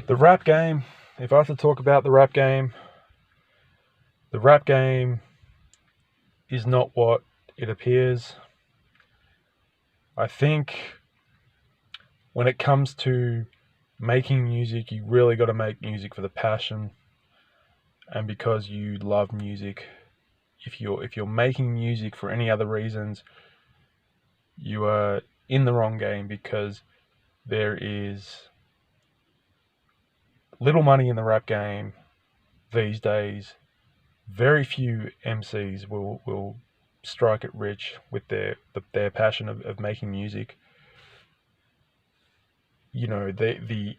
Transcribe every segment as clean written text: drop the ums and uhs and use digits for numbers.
The rap game, if I have to talk about the rap game is not what it appears. I think when it comes to making music, you really got to make music for the passion and because you love music. If you're making music for any other reasons, you are in the wrong game, because there is little money in the rap game these days. Very few MCs will strike it rich with their passion of making music. You know, the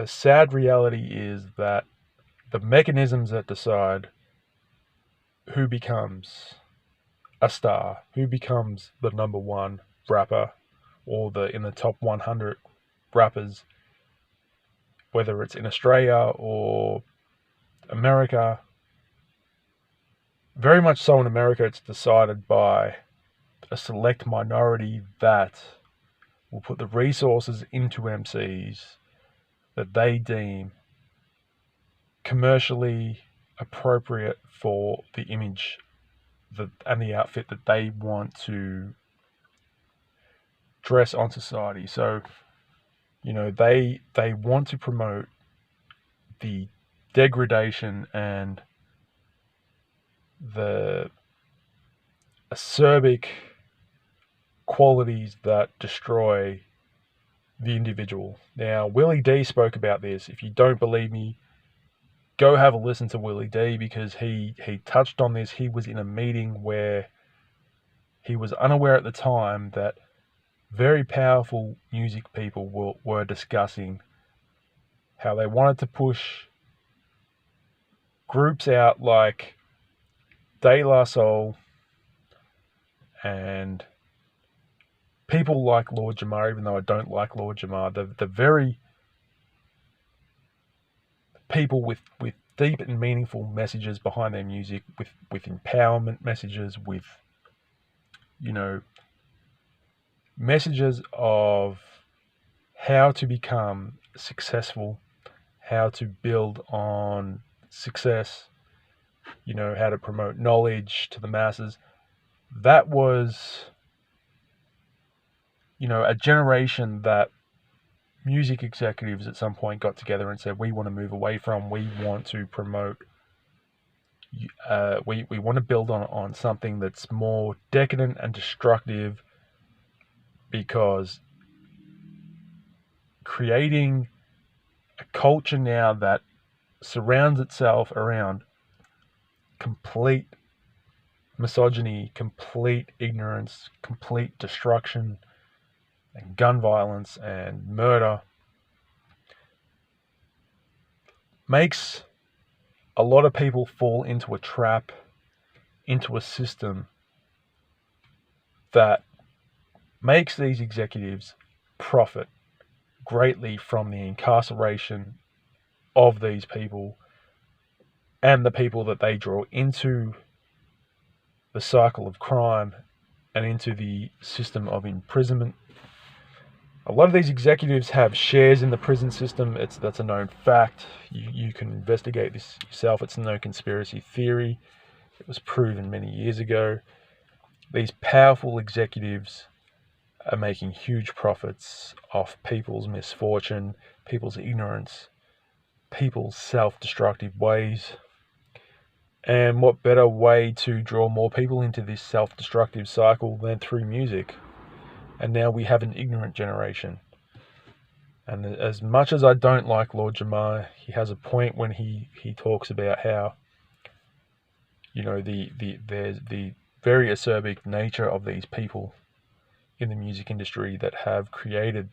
sad reality is that the mechanisms that decide who becomes a star, who becomes the number one rapper, or in the top 100 rappers, whether it's in Australia or America, very much so in America, it's decided by a select minority that will put the resources into MCs that they deem commercially appropriate for the image and the outfit that they want to dress on society. So, you know, they want to promote the degradation and the acerbic qualities that destroy the individual. Now, Willie D spoke about this. If you don't believe me, go have a listen to Willie D, because he touched on this. He was in a meeting where he was unaware at the time that very powerful music people were discussing how they wanted to push groups out like De La Soul and people like Lord Jamar, even though I don't like Lord Jamar, the very people with deep and meaningful messages behind their music, with empowerment messages, with, you know, messages of how to become successful, how to build on success, you know, how to promote knowledge to the masses. That was, you know, a generation that music executives at some point got together and said, we want to move away from, we want to promote, we want to build on something that's more decadent and destructive, because creating a culture now that surrounds itself around complete misogyny, complete ignorance, complete destruction, and gun violence and murder makes a lot of people fall into a trap, into a system that makes these executives profit greatly from the incarceration of these people and the people that they draw into the cycle of crime and into the system of imprisonment. A lot of these executives have shares in the prison system. That's a known fact. You can investigate this yourself. It's no conspiracy theory. It was proven many years ago. These powerful executives are making huge profits off people's misfortune, people's ignorance, people's self-destructive ways. And what better way to draw more people into this self-destructive cycle than through music? And now we have an ignorant generation. And as much as I don't like Lord Jamar, he has a point when he talks about how, you know, there's the very acerbic nature of these people in the music industry that have created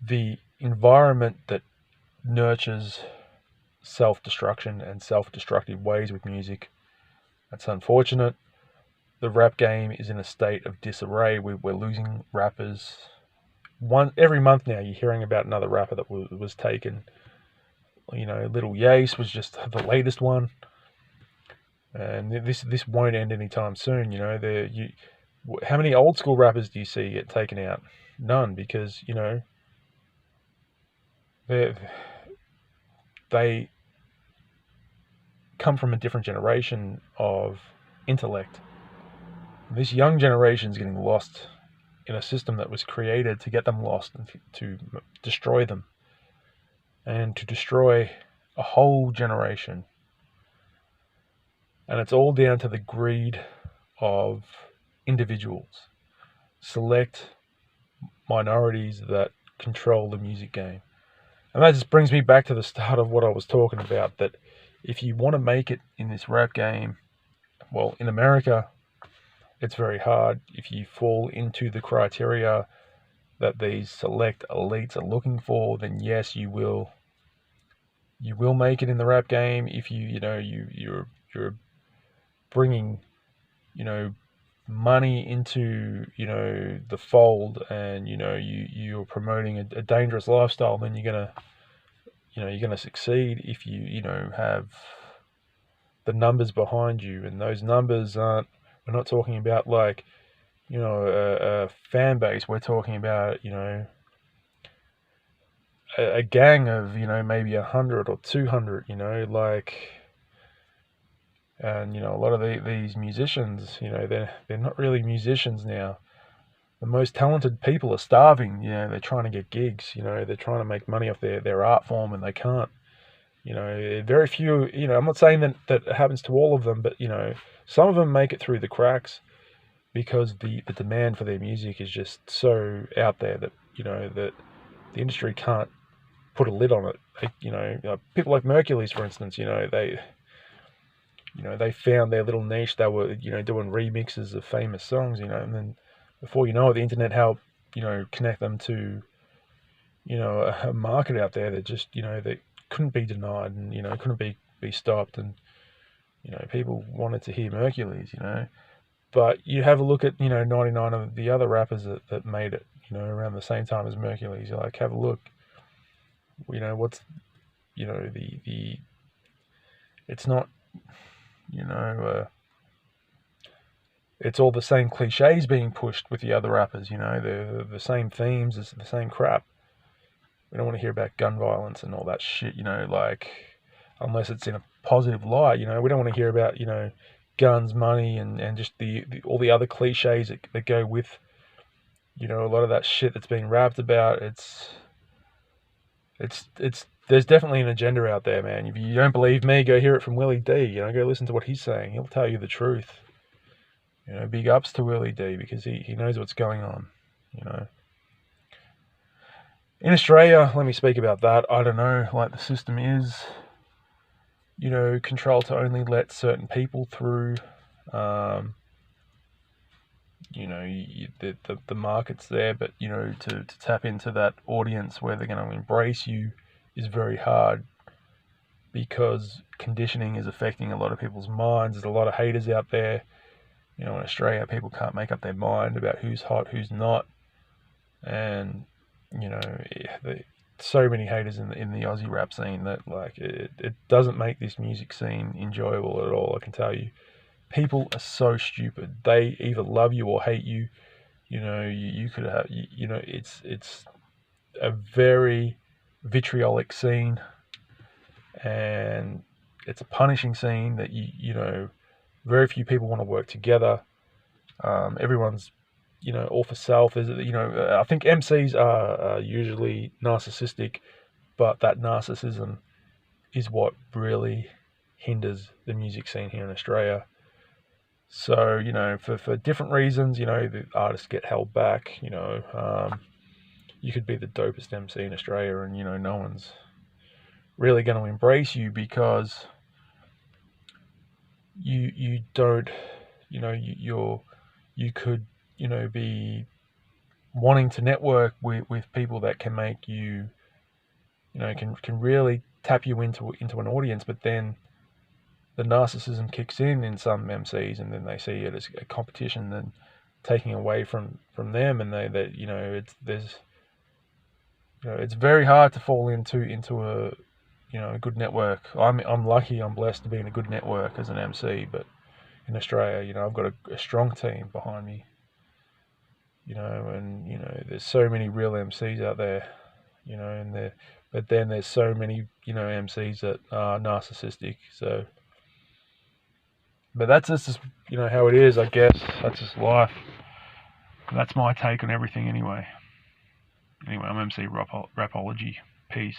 the environment that nurtures self-destruction and self-destructive ways with music. That's unfortunate. The rap game is in a state of disarray. We're losing rappers. Every month now you're hearing about another rapper that was taken. You know, Little Yace was just the latest one. And this won't end anytime soon. You know, how many old school rappers do you see get taken out? None, because, you know, they come from a different generation of intellect. This young generation is getting lost in a system that was created to get them lost and to destroy them and to destroy a whole generation. And it's all down to the greed of individuals, select minorities that control the music game. And that just brings me back to the start of what I was talking about, that if you want to make it in this rap game, well, in America, it's very hard. If you fall into the criteria that these select elites are looking for, then yes, you will make it in the rap game. If you're bringing money into the fold, and you're promoting a dangerous lifestyle, then you're gonna succeed if you have the numbers behind you. And those numbers aren't, we're not talking about like a fan base. We're talking about a gang of maybe 100 or 200, and a lot of these musicians, they're not really musicians now. The most talented people are starving. They're trying to get gigs. They're trying to make money off their art form, and they can't. Very few. I'm not saying that happens to all of them, but some of them make it through the cracks because the demand for their music is just so out there that that the industry can't put a lid on it. People like Mercury's, for instance, they found their little niche. They were doing remixes of famous songs, and then before you know it, the internet helped connect them to a market out there that just that couldn't be denied, and couldn't be stopped, and people wanted to hear Mercury's, but you have a look at 99 of the other rappers that made it around the same time as Mercury's. You're like, have a look, what's the it's not it's all the same cliches being pushed with the other rappers. The same themes, the same crap. We don't want to hear about gun violence and all that shit, unless it's in a positive light. We don't want to hear about guns, money, and just all the other cliches that go with a lot of that shit that's being rapped about. It's there's definitely an agenda out there, man. If you don't believe me, go hear it from Willie D. Go listen to what he's saying. He'll tell you the truth. Big ups to Willie D, because he knows what's going on. In Australia, let me speak about that. I don't know, like the system is, controlled to only let certain people through. The market's there, but to tap into that audience where they're going to embrace you is very hard, because conditioning is affecting a lot of people's minds. There's a lot of haters out there. In Australia, people can't make up their mind about who's hot, who's not, and so many haters in the Aussie rap scene that it doesn't make this music scene enjoyable at all. I can tell you, people are so stupid. They either love you or hate you. You could have it's a very vitriolic scene, and it's a punishing scene that very few people want to work together. Everyone's all for self. I think MCs are usually narcissistic, but that narcissism is what really hinders the music scene here in Australia. So for different reasons, the artists get held back. You could be the dopest MC in Australia, and no one's really going to embrace you, because you don't you could be wanting to network with people that can make you can really tap you into an audience, but then the narcissism kicks in some MCs, and then they see it as a competition and taking away from them, and it's very hard to fall into a good network. I'm lucky, I'm blessed to be in a good network as an MC, but in Australia, I've got a strong team behind me, and there's so many real MCs out there, you know, but then there's so many, you know, MCs that are narcissistic. So, but that's just, you know, how it is, I guess. That's just life. That's my take on everything anyway. Anyway, I'm Emcee Rapology. Peace.